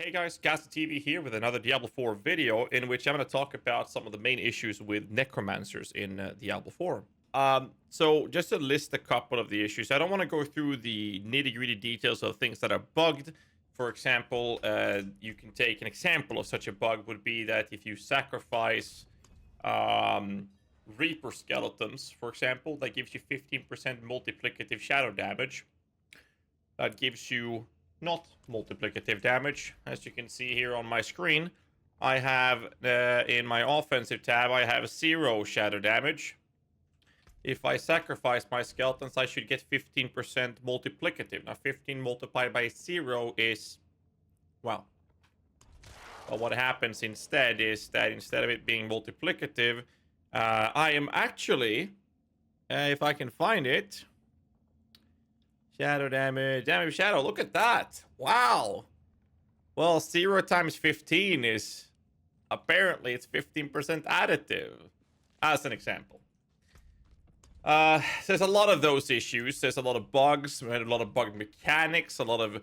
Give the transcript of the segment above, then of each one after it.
Hey guys, GHAZZY TV here with another Diablo 4 video in which I'm going to talk about some of the main issues with Necromancers in Diablo 4. So just to list a couple of the issues, I don't want to go through the nitty-gritty details of things that are bugged. For example, you can take an example of such a bug would be that if you sacrifice Reaper skeletons, for example, that gives you 15% multiplicative shadow damage. That gives you not multiplicative damage. As you can see here on my screen, I have in my offensive tab, I have 0 shadow damage. If I sacrifice my skeletons, I should get 15% multiplicative. Now, 15 multiplied by 0 is, well, what happens instead is that instead of it being multiplicative, I am actually, if I can find it, shadow damage, shadow. Look at that. Wow. Well, 0 times 15 is, apparently, it's 15% additive, as an example. There's a lot of those issues. There's a lot of bugs, a lot of bug mechanics, a lot of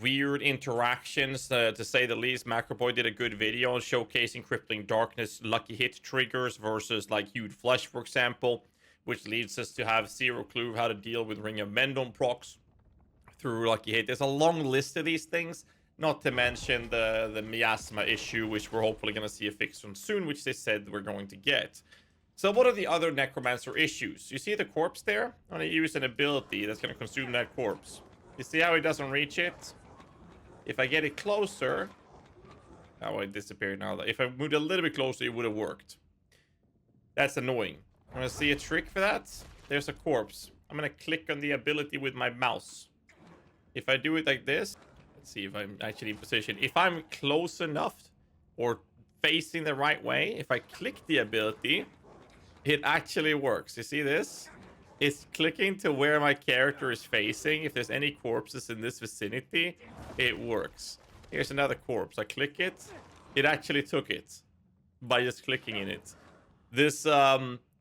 weird interactions, to say the least. Macroboy did a good video showcasing Crippling Darkness lucky hit triggers versus, like, Hued Flesh, for example, which leads us to have 0 clue how to deal with Ring of Mendon procs through lucky hit. There's a long list of these things, not to mention the miasma issue, which we're hopefully going to see a fix on soon, which they said we're going to get. So what are the other Necromancer issues? You see the corpse there? I'm going to use an ability that's going to consume that corpse. You see how it doesn't reach it? If I get it closer... Oh, it disappeared now. If I moved a little bit closer, it would have worked. That's annoying. I'm going to see a trick for that. There's a corpse. I'm going to click on the ability with my mouse. If I do it like this, let's see if I'm actually in position. If I'm close enough or facing the right way, if I click the ability, it actually works. You see this? It's clicking to where my character is facing. If there's any corpses in this vicinity, it works. Here's another corpse. I click it. It actually took it by just clicking in it. This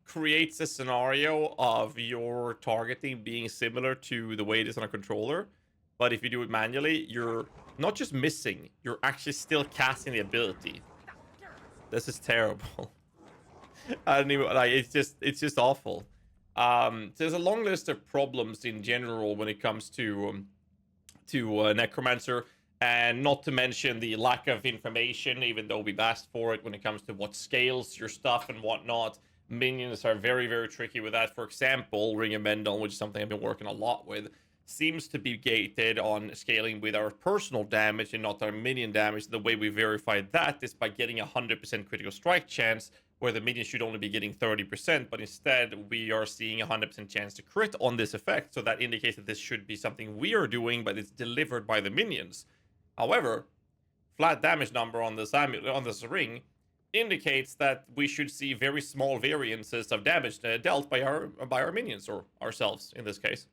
creates a scenario of your targeting being similar to the way it is on a controller. But if you do it manually, you're not just missing, you're actually still casting the ability. This is terrible. I don't even, like, it's just awful. There's a long list of problems in general when it comes to Necromancer, and not to mention the lack of information, even though we've asked for it when it comes to what scales your stuff and whatnot. Minions are very, very tricky with that. For example, Ring of Mendon, which is something I've been working a lot with, seems to be gated on scaling with our personal damage and not our minion damage. The way we verified that is by getting a 100% critical strike chance, where the minion should only be getting 30%, but instead we are seeing a 100% chance to crit on this effect. So that indicates that this should be something we are doing, but it's delivered by the minions. However, flat damage number on this ring indicates that we should see very small variances of damage dealt by our minions, or ourselves in this case.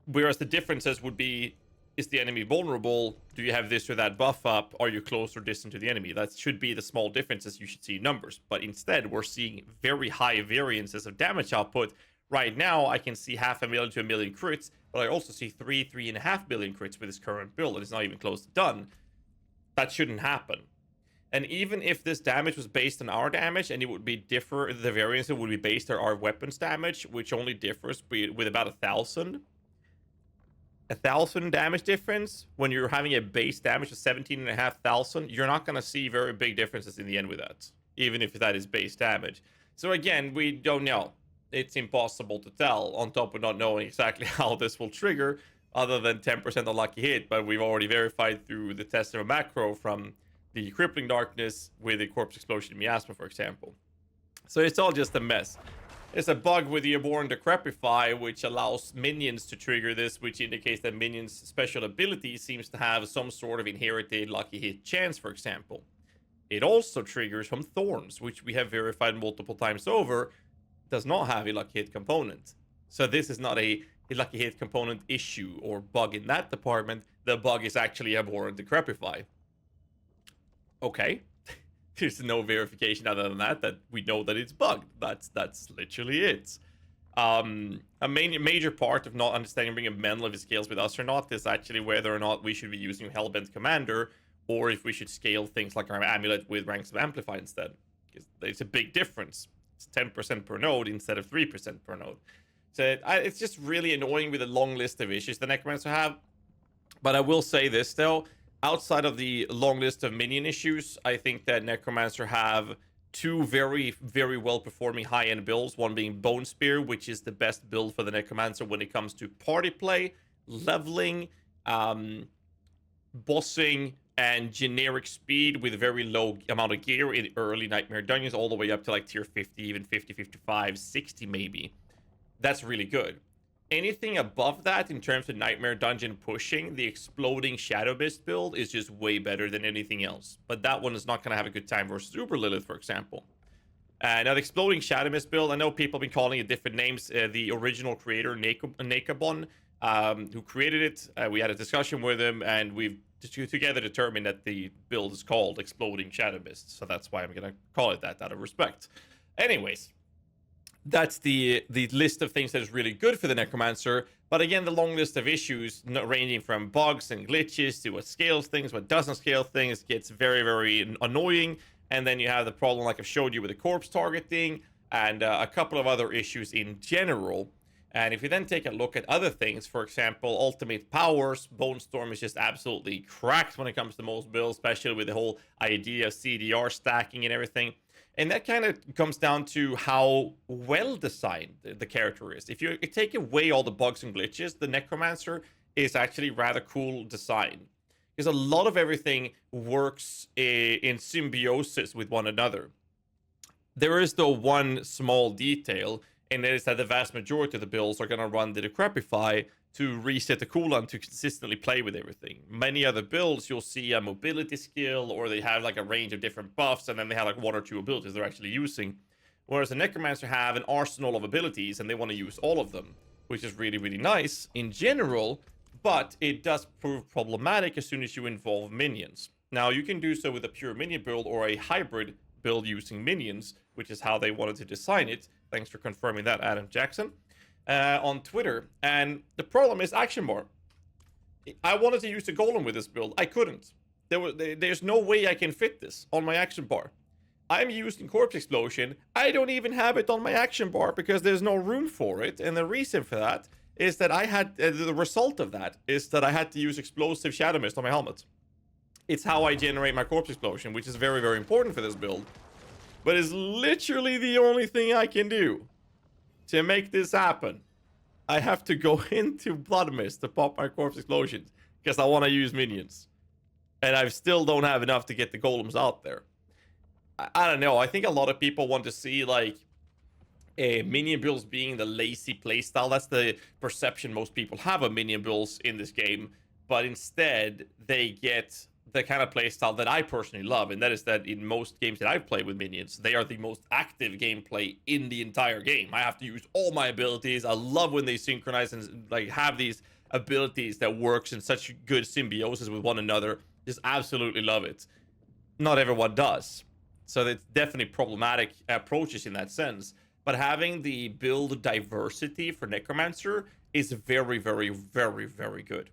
Whereas the differences would be, is the enemy vulnerable? Do you have this or that buff up? Are you close or distant to the enemy? That should be the small differences you should see in numbers. But instead, we're seeing very high variances of damage output. Right now, I can see 500,000 to 1 million crits, but I also see 3.5 million crits with this current build, and it's not even close to done. That shouldn't happen. And even if this damage was based on our damage, and it would be the variance would be based on our weapons damage, which only differs with about 1,000 damage difference. When you're having a base damage of 17,500, you're not going to see very big differences in the end with that, even if that is base damage. So again, we don't know. It's impossible to tell, on top of not knowing exactly how this will trigger, other than 10% unlucky hit. But we've already verified through the test of a macro from the Crippling Darkness with the Corpse Explosion Miasma, for example. So it's all just a mess. There's a bug with the Abhorrent Decrepify, which allows minions to trigger this, which indicates that minions' special ability seems to have some sort of inherited lucky hit chance, for example. It also triggers from Thorns, which we have verified multiple times over, does not have a lucky hit component. So this is not a lucky hit component issue or bug in that department. The bug is actually Abhorrent Decrepify. Okay. There's no verification other than that we know that it's bugged. That's literally it. A major part of not understanding bringing Menlo if it scales with us or not is actually whether or not we should be using Hellbent Commander, or if we should scale things like our Amulet with Ranks of Amplify instead. Because there's a big difference. It's 10% per node instead of 3% per node. So it's just really annoying with the long list of issues the Necromancer have. But I will say this though, outside of the long list of minion issues, I think that Necromancer have two very, very well-performing high-end builds, one being Bone Spear, which is the best build for the Necromancer when it comes to party play, leveling, bossing, and generic speed with a very low amount of gear in early Nightmare Dungeons, all the way up to like tier 50, even 50, 55, 60 maybe. That's really good. Anything above that in terms of Nightmare Dungeon pushing, the Exploding Shadow Mist build is just way better than anything else. But that one is not going to have a good time versus Uber Lilith, for example. Now, the Exploding Shadow Mist build, I know people have been calling it different names. The original creator, Nakabon, who created it, we had a discussion with him, and we've together determined that the build is called Exploding Shadow Mist. So that's why I'm going to call it that out of respect. Anyways, that's the list of things that is really good for the Necromancer. But again, the long list of issues ranging from bugs and glitches to what scales things, what doesn't scale things, gets very, very annoying. And then you have the problem like I've showed you with the corpse targeting and a couple of other issues in general. And if you then take a look at other things, for example, ultimate powers, Bone Storm is just absolutely cracked when it comes to most builds, especially with the whole idea of CDR stacking and everything. And that kind of comes down to how well designed the character is. If you take away all the bugs and glitches, the Necromancer is actually rather cool design. Because a lot of everything works in symbiosis with one another. There is though one small detail, and that is that the vast majority of the builds are going to run the Decrepify to reset the cooldown to consistently play with everything. Many other builds, you'll see a mobility skill, or they have like a range of different buffs, and then they have like one or two abilities they're actually using. Whereas the Necromancer have an arsenal of abilities, and they want to use all of them, which is really, really nice in general, but it does prove problematic as soon as you involve minions. Now, you can do so with a pure minion build or a hybrid build using minions, which is how they wanted to design it. Thanks for confirming that, Adam Jackson, on Twitter. And the problem is action bar. I wanted to use the golem with this build. I couldn't. There's no way I can fit this on my action bar. I'm using Corpse Explosion. I don't even have it on my action bar because there's no room for it. And the reason for that is that I had, the result of that is that I had to use Explosive Shadow Mist on my helmet. It's how I generate my Corpse Explosion, which is very, very important for this build. But it's literally the only thing I can do to make this happen. I have to go into Blood Mist to pop my Corpse Explosions because I want to use minions. And I still don't have enough to get the golems out there. I don't know. I think a lot of people want to see like minion builds being the lazy playstyle. That's the perception most people have of minion builds in this game. But instead, they get the kind of playstyle that I personally love, and that is that in most games that I've played with minions, they are the most active gameplay in the entire game. I have to use all my abilities. I love when they synchronize and like have these abilities that works in such good symbiosis with one another. Just absolutely love it. Not everyone does. So it's definitely problematic approaches in that sense. But having the build diversity for Necromancer is very, very, very, very good.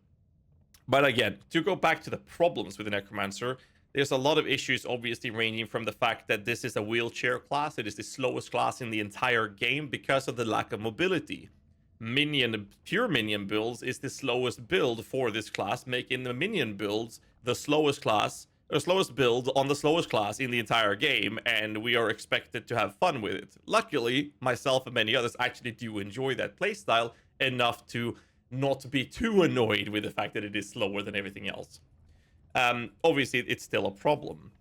But again, to go back to the problems with the Necromancer, there's a lot of issues obviously ranging from the fact that this is a wheelchair class. It is the slowest class in the entire game because of the lack of mobility. Pure minion builds is the slowest build for this class, making the minion builds the slowest class, or slowest build on the slowest class in the entire game, and we are expected to have fun with it. Luckily, myself and many others actually do enjoy that playstyle enough to not be too annoyed with the fact that it is slower than everything else. Obviously, it's still a problem.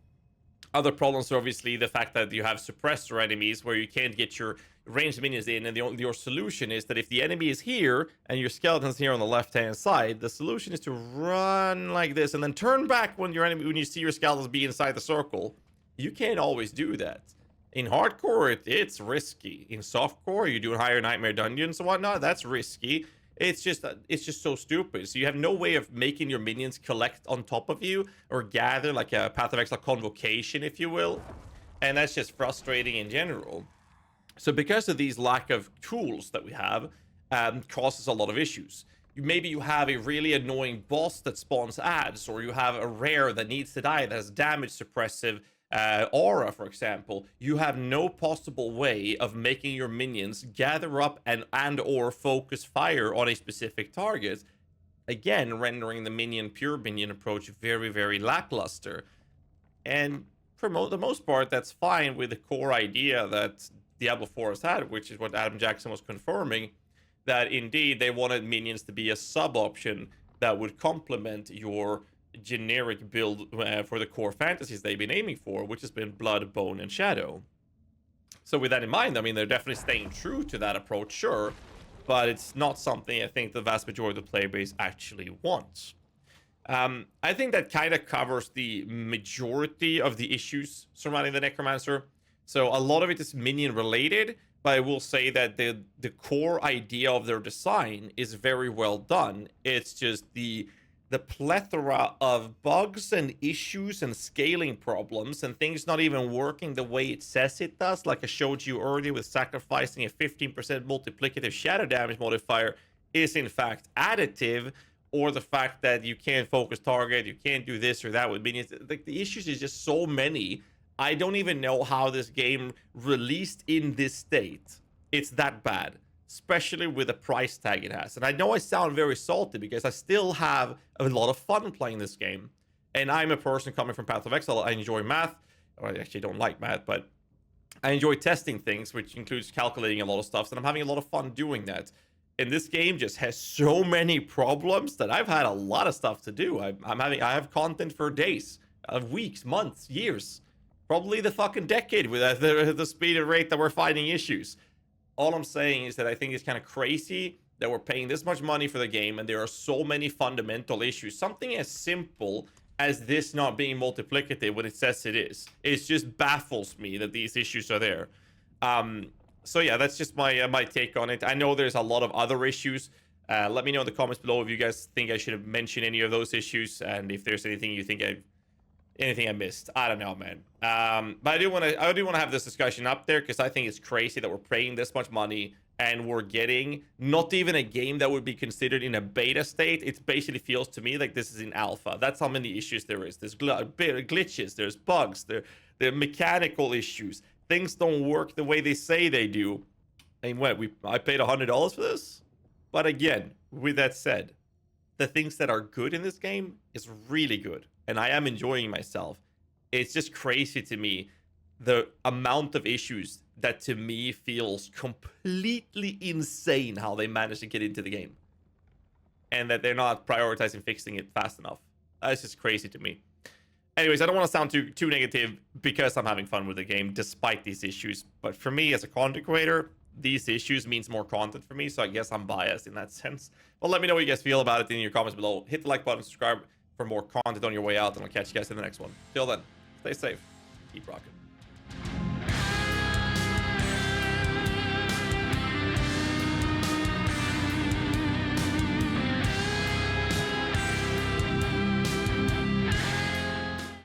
Other problems are obviously the fact that you have suppressor enemies where you can't get your ranged minions in, and your solution is that if the enemy is here and your skeleton's here on the left-hand side, the solution is to run like this and then turn back when you see your skeletons be inside the circle. You can't always do that. In hardcore, it's risky. In softcore, you're doing higher nightmare dungeons and whatnot, that's risky. It's just so stupid. So you have no way of making your minions collect on top of you or gather like a Path of Exile convocation, if you will. And that's just frustrating in general. So because of these lack of tools that we have, causes a lot of issues. Maybe you have a really annoying boss that spawns ads, or you have a rare that needs to die that has damage suppressive aura, for example. You have no possible way of making your minions gather up and or focus fire on a specific target. Again, rendering the pure minion approach very, very lackluster. And for the most part, that's fine with the core idea that Diablo 4 has had, which is what Adam Jackson was confirming, that indeed they wanted minions to be a sub-option that would complement your generic build for the core fantasies they've been aiming for, which has been Blood, Bone, and Shadow. So with that in mind, I mean, they're definitely staying true to that approach, sure, but it's not something I think the vast majority of the player base actually wants. I think that kind of covers the majority of the issues surrounding the Necromancer. So a lot of it is minion related, but I will say that the core idea of their design is very well done. It's just the plethora of bugs and issues and scaling problems and things not even working the way it says it does, like I showed you earlier with sacrificing a 15% multiplicative shadow damage modifier, is in fact additive, or the fact that you can't focus target, you can't do this or that with minions. Like, the issues is just so many. I don't even know how this game released in this state. It's that bad, especially with the price tag it has. And I know I sound very salty because I still have a lot of fun playing this game. And I'm a person coming from Path of Exile. I enjoy math. Or I actually don't like math, but I enjoy testing things, which includes calculating a lot of stuff. And I'm having a lot of fun doing that. And this game just has so many problems that I've had a lot of stuff to do. I have content for days, weeks, months, years. Probably the fucking decade with the speed and rate that we're finding issues. All I'm saying is that I think it's kind of crazy that we're paying this much money for the game and there are so many fundamental issues. Something as simple as this not being multiplicative when it says it is. It just baffles me that these issues are there. So yeah, that's just my take on it. I know there's a lot of other issues. Let me know in the comments below if you guys think I should have mentioned any of those issues, and if there's anything you think anything I missed. I don't know, man. But I do want to have this discussion up there because I think it's crazy that we're paying this much money and we're getting not even a game that would be considered in a beta state. It basically feels to me like this is in alpha. That's how many issues there is. There's glitches, there's bugs, there are mechanical issues. Things don't work the way they say they do. And what, I paid $100 for this? But again, with that said, the things that are good in this game is really good. And I am enjoying myself. It's just crazy to me, the amount of issues that to me feels completely insane how they managed to get into the game. And that they're not prioritizing fixing it fast enough. That's just crazy to me. Anyways, I don't want to sound too negative because I'm having fun with the game despite these issues. But for me as a content creator, these issues means more content for me. So I guess I'm biased in that sense. But let me know what you guys feel about it in your comments below. Hit the like button, subscribe for more content on your way out, and I'll catch you guys in the next one. Till then, stay safe, keep rocking.